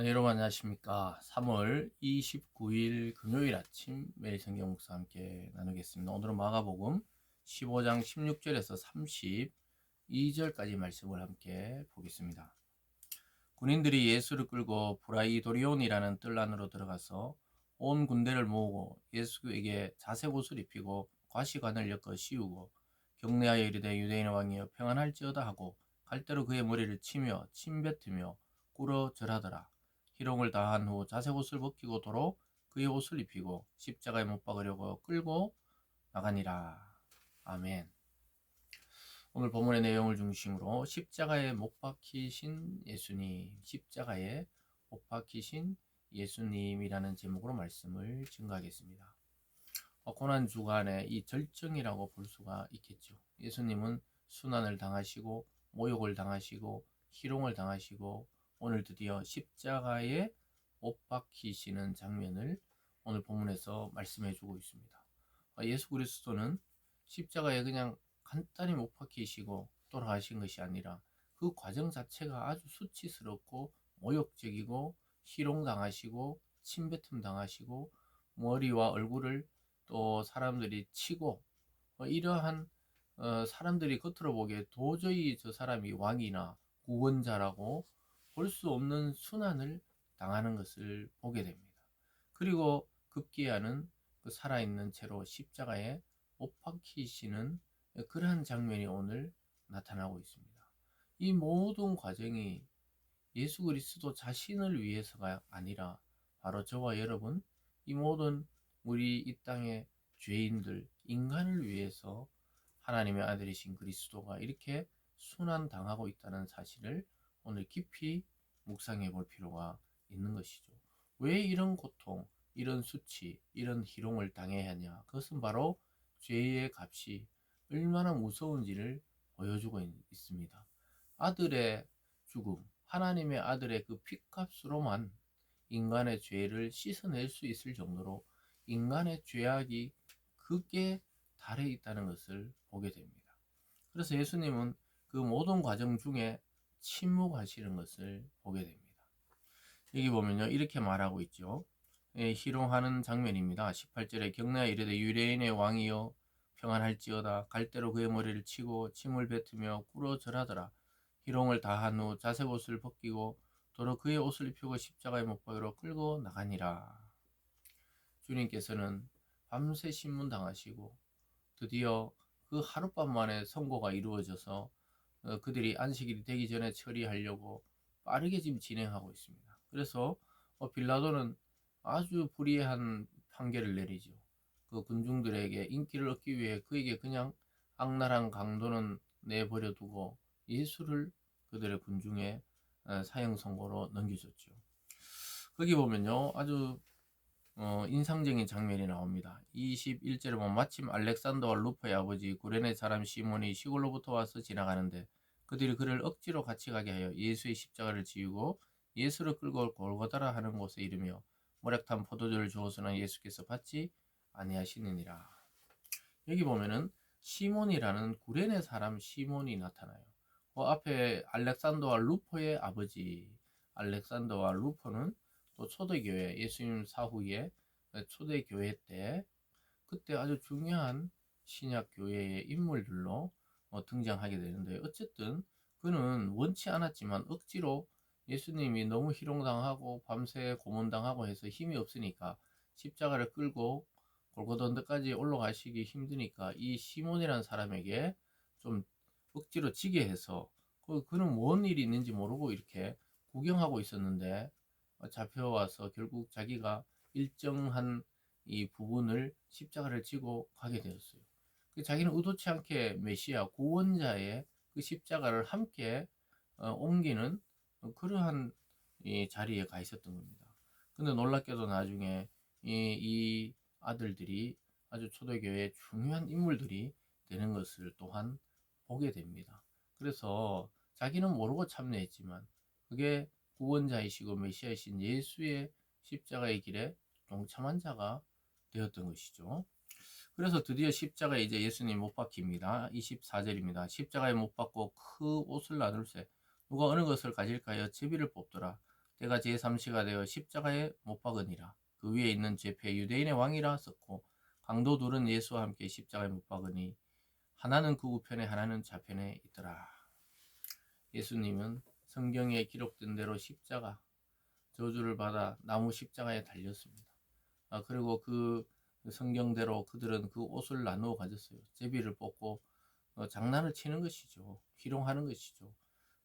네, 여러분 안녕하십니까. 3월 29일 금요일 아침 매일 성경 묵상 함께 나누겠습니다. 오늘은 마가복음 15장 16절에서 32절까지 말씀을 함께 보겠습니다. 군인들이 예수를 끌고 브라이도리온이라는 뜰 안으로 들어가서 온 군대를 모으고 예수에게 자색 옷을 입히고 과시관을 엮어 씌우고 경례하여 이르되 유대인의 왕이여 평안할지어다 하고 갈대로 그의 머리를 치며 침뱉으며 꿇어 절하더라. 희롱을 다한 후 자색 옷을 벗기고 도로 그의 옷을 입히고 십자가에 못 박으려고 끌고 나가니라. 아멘. 오늘 본문의 내용을 중심으로 십자가에 못 박히신 예수님, 십자가에 못 박히신 예수님이라는 제목으로 말씀을 증거하겠습니다. 고난 주간의 이 절정이라고 볼 수가 있겠죠. 예수님은 순환을 당하시고 모욕을 당하시고 희롱을 당하시고 오늘 드디어 십자가에 못 박히시는 장면을 오늘 본문에서 말씀해 주고 있습니다. 예수 그리스도는 십자가에 그냥 간단히 못 박히시고 돌아가신 것이 아니라 그 과정 자체가 아주 수치스럽고 모욕적이고 희롱당하시고 침뱉음 당하시고 머리와 얼굴을 또 사람들이 치고 이러한 사람들이 겉으로 보기에 도저히 저 사람이 왕이나 구원자라고 볼 수 없는 순환을 당하는 것을 보게 됩니다. 그리고 급기야는 그 살아있는 채로 십자가에 못 박히시는 그러한 장면이 오늘 나타나고 있습니다. 이 모든 과정이 예수 그리스도 자신을 위해서가 아니라 바로 저와 여러분, 이 모든 우리 이 땅의 죄인들, 인간을 위해서 하나님의 아들이신 그리스도가 이렇게 순환당하고 있다는 사실을 오늘 깊이 묵상해 볼 필요가 있는 것이죠. 왜 이런 고통, 이런 수치, 이런 희롱을 당해야 하냐? 그것은 바로 죄의 값이 얼마나 무서운지를 보여주고 있습니다. 아들의 죽음, 하나님의 아들의 그 핏값으로만 인간의 죄를 씻어낼 수 있을 정도로 인간의 죄악이 극에 달해 있다는 것을 보게 됩니다. 그래서 예수님은 그 모든 과정 중에 침묵하시는 것을 보게 됩니다. 여기 보면요, 이렇게 말하고 있죠. 희롱하는 장면입니다. 18절에 경내하 이르되 유대인의 왕이여 평안할지어다. 갈대로 그의 머리를 치고 침을 뱉으며 꿇어 절하더라. 희롱을 다한 후 자색 옷을 벗기고 도로 그의 옷을 입히고 십자가에 못 박으러 끌고 나가니라. 주님께서는 밤새 신문당하시고 드디어 그 하룻밤 만에 선고가 이루어져서 그들이 안식일이 되기 전에 처리하려고 빠르게 지금 진행하고 있습니다. 그래서 빌라도는 아주 불의한 판결을 내리죠. 그 군중들에게 인기를 얻기 위해 그에게 그냥 악랄한 강도는 내버려 두고 예수를 그들의 군중에 사형 선고로 넘겨줬죠. 거기 보면요, 아주 인상적인 장면이 나옵니다. 21절에 보면 마침 알렉산더와 루퍼의 아버지 구레네 사람 시몬이 시골로부터 와서 지나가는데 그들이 그를 억지로 같이 가게 하여 예수의 십자가를 지우고 예수를 끌고 골고다라 하는 곳에 이르며 모략탄 포도주를 주어서는 예수께서 받지 아니하시느니라. 여기 보면은 시몬이라는 구레네 사람 시몬이 나타나요. 그 앞에 알렉산더와 루퍼의 아버지 알렉산더와 루퍼는 또 초대교회 예수님 사후에 초대교회 때 그때 아주 중요한 신약 교회의 인물들로 등장하게 되는데 어쨌든 그는 원치 않았지만 억지로 예수님이 너무 희롱당하고 밤새 고문당하고 해서 힘이 없으니까 십자가를 끌고 골고다 언덕까지 올라가시기 힘드니까 이 시몬이라는 사람에게 좀 억지로 지게 해서 그는 뭔 일이 있는지 모르고 이렇게 구경하고 있었는데 잡혀와서 결국 자기가 일정한 이 부분을 십자가를 지고 가게 되었어요. 자기는 의도치 않게 메시아 구원자의 그 십자가를 함께 옮기는 그러한 이 자리에 가 있었던 겁니다. 근데 놀랍게도 나중에 이 아들들이 아주 초대교회의 중요한 인물들이 되는 것을 또한 보게 됩니다. 그래서 자기는 모르고 참여했지만 그게 구원자이시고 메시아이신 예수의 십자가의 길에 동참한 자가 되었던 것이죠. 그래서 드디어 십자가에 이제 예수님 못 박힙니다. 24절입니다. 십자가에 못 박고 그 옷을 나눌세 누가 어느 것을 가질까 하여 제비를 뽑더라. 때가 제3시가 되어 십자가에 못 박으니라. 그 위에 있는 죄패 유대인의 왕이라 썼고 강도 둘은 예수와 함께 십자가에 못 박으니 하나는 그 우편에 하나는 좌편에 있더라. 예수님은 성경에 기록된 대로 십자가 저주를 받아 나무 십자가에 달렸습니다. 그리고 그 성경대로 그들은 그 옷을 나누어 가졌어요. 제비를 뽑고 장난을 치는 것이죠. 희롱하는 것이죠.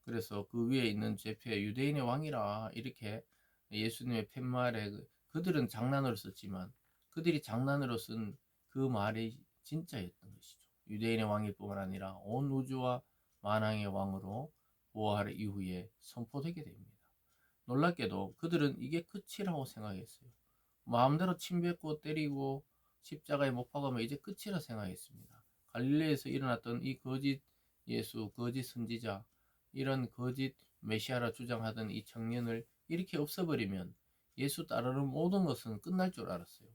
그래서 그 위에 있는 죄패 유대인의 왕이라 이렇게 예수님의 팻말에 그들은 장난으로 썼지만 그들이 장난으로 쓴 그 말이 진짜였던 것이죠. 유대인의 왕일 뿐만 아니라 온 우주와 만왕의 왕으로 부활 이후에 선포되게 됩니다. 놀랍게도 그들은 이게 끝이라고 생각했어요. 마음대로 침뱉고 때리고 십자가에 못 박으면 이제 끝이라 생각했습니다. 갈릴레에서 일어났던 이 거짓 예수, 거짓 선지자, 이런 거짓 메시아라 주장하던 이 청년을 이렇게 없애버리면 예수 따르는 모든 것은 끝날 줄 알았어요.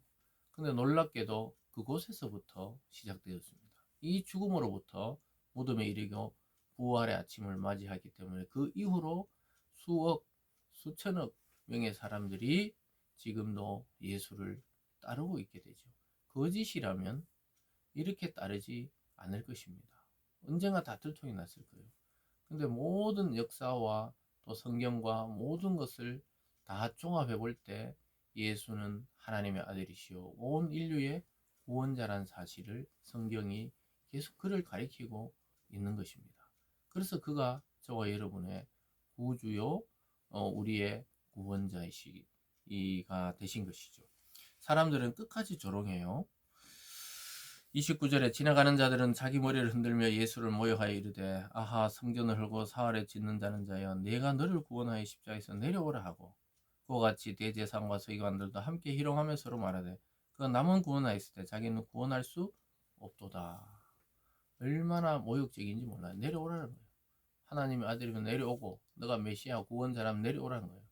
근데 놀랍게도 그곳에서부터 시작되었습니다. 이 죽음으로부터 무덤에 이르고 부활의 아침을 맞이하기 때문에 그 이후로 수억, 수천억 명의 사람들이 지금도 예수를 따르고 있게 되죠. 거짓이라면 이렇게 따르지 않을 것입니다. 언젠가 다툴통이 났을 거예요. 근데 모든 역사와 또 성경과 모든 것을 다 종합해 볼 때 예수는 하나님의 아들이시오 온 인류의 구원자란 사실을 성경이 계속 그를 가리키고 있는 것입니다. 그래서 그가 저와 여러분의 구주요 우리의 구원자이시가 되신 것이죠. 사람들은 끝까지 조롱해요. 29절에 지나가는 자들은 자기 머리를 흔들며 예수를 모욕하여 이르되 아하 성전을 헐고 사흘에 짓는 자는 자여 내가 너를 구원하여 십자가에서 내려오라 하고 그와 같이 대제사장과 서기관들도 함께 희롱하며 서로 말하되 그가 남은 구원하였을 때 자기는 구원할 수 없도다. 얼마나 모욕적인지 몰라요. 내려오라는 거예요. 하나님의 아들이면 내려오고 너가 메시아 구원자라면 내려오라는 거예요.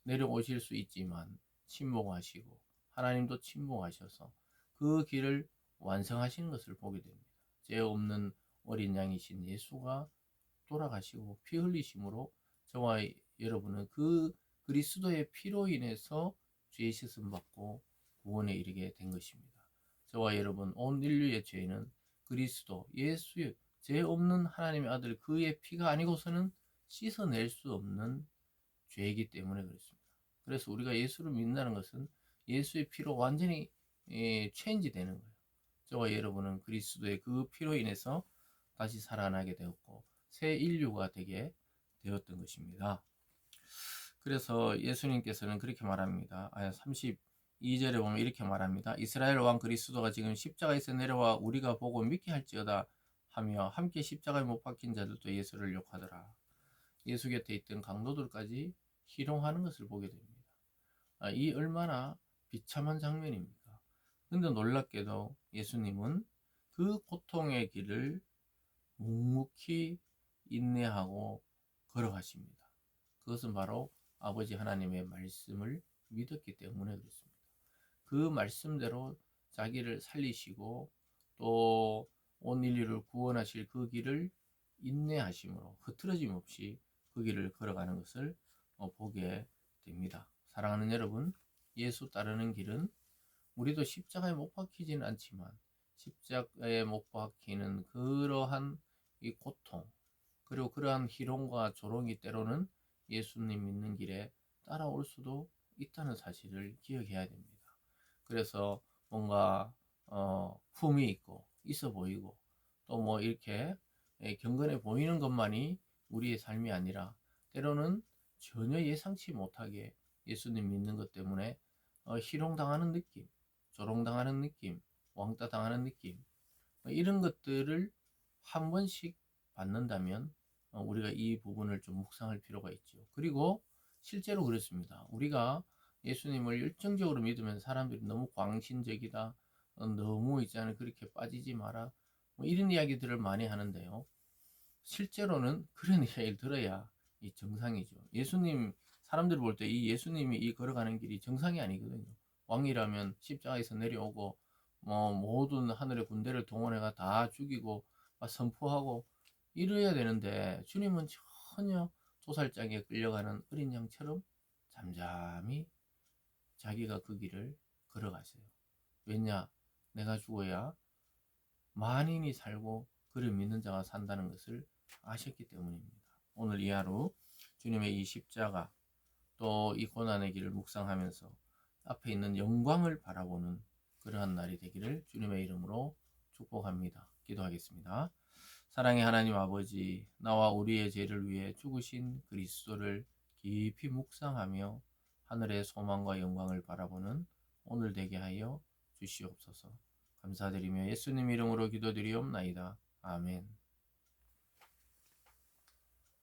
내려오실 수 있지만 침묵하시고 하나님도 침묵하셔서 그 길을 완성하시는 것을 보게 됩니다. 죄 없는 어린 양이신 예수가 돌아가시고 피 흘리심으로 저와 여러분은 그 그리스도의 피로 인해서 죄 씻음 받고 구원에 이르게 된 것입니다. 저와 여러분 온 인류의 죄는 그리스도 예수의 죄 없는 하나님의 아들 그의 피가 아니고서는 씻어낼 수 없는 죄이기 때문에 그렇습니다. 그래서 우리가 예수를 믿는다는 것은 예수의 피로 완전히 체인지 되는 거예요. 저와 여러분은 그리스도의 그 피로 인해서 다시 살아나게 되었고 새 인류가 되게 되었던 것입니다. 그래서 예수님께서는 그렇게 말합니다. 32절에 보면 이렇게 말합니다. 이스라엘 왕 그리스도가 지금 십자가에서 내려와 우리가 보고 믿게 할지어다 하며 함께 십자가에 못 박힌 자들도 예수를 욕하더라. 예수 곁에 있던 강도들까지 희롱하는 것을 보게 됩니다. 이 얼마나 비참한 장면입니까? 근데 놀랍게도 예수님은 그 고통의 길을 묵묵히 인내하고 걸어가십니다. 그것은 바로 아버지 하나님의 말씀을 믿었기 때문에 그렇습니다. 그 말씀대로 자기를 살리시고 또 온 인류를 구원하실 그 길을 인내하심으로 흐트러짐 없이 그 길을 걸어가는 것을 보게 됩니다. 사랑하는 여러분, 예수 따르는 길은 우리도 십자가에 못 박히지는 않지만 십자가에 못 박히는 그러한 이 고통 그리고 그러한 희롱과 조롱이 때로는 예수님 믿는 길에 따라올 수도 있다는 사실을 기억해야 됩니다. 그래서 뭔가 품이 있고 있어 보이고 또 뭐 이렇게 경건해 보이는 것만이 우리의 삶이 아니라 때로는 전혀 예상치 못하게 예수님 믿는 것 때문에 희롱당하는 느낌, 조롱당하는 느낌, 왕따 당하는 느낌 이런 것들을 한 번씩 받는다면 우리가 이 부분을 좀 묵상할 필요가 있죠. 그리고 실제로 그렇습니다. 우리가 예수님을 열정적으로 믿으면 사람들이 너무 광신적이다, 너무 있잖아요. 그렇게 빠지지 마라. 뭐 이런 이야기들을 많이 하는데요. 실제로는 그런 이야기를 들어야 이 정상이죠. 예수님 사람들 볼 때 이 예수님이 이 걸어가는 길이 정상이 아니거든요. 왕이라면 십자가에서 내려오고 뭐 모든 하늘의 군대를 동원해가 다 죽이고 선포하고 이래야 되는데 주님은 전혀 도살장에 끌려가는 어린 양처럼 잠잠히 자기가 그 길을 걸어가세요. 왜냐? 내가 죽어야 만인이 살고 그를 믿는 자가 산다는 것을 아셨기 때문입니다. 오늘 이 하루 주님의 이 십자가 또 이 고난의 길을 묵상하면서 앞에 있는 영광을 바라보는 그러한 날이 되기를 주님의 이름으로 축복합니다. 기도하겠습니다. 사랑의 하나님 아버지, 나와 우리의 죄를 위해 죽으신 그리스도를 깊이 묵상하며 하늘의 소망과 영광을 바라보는 오늘 되게 하여 주시옵소서. 감사드리며 예수님 이름으로 기도드리옵나이다. 아멘.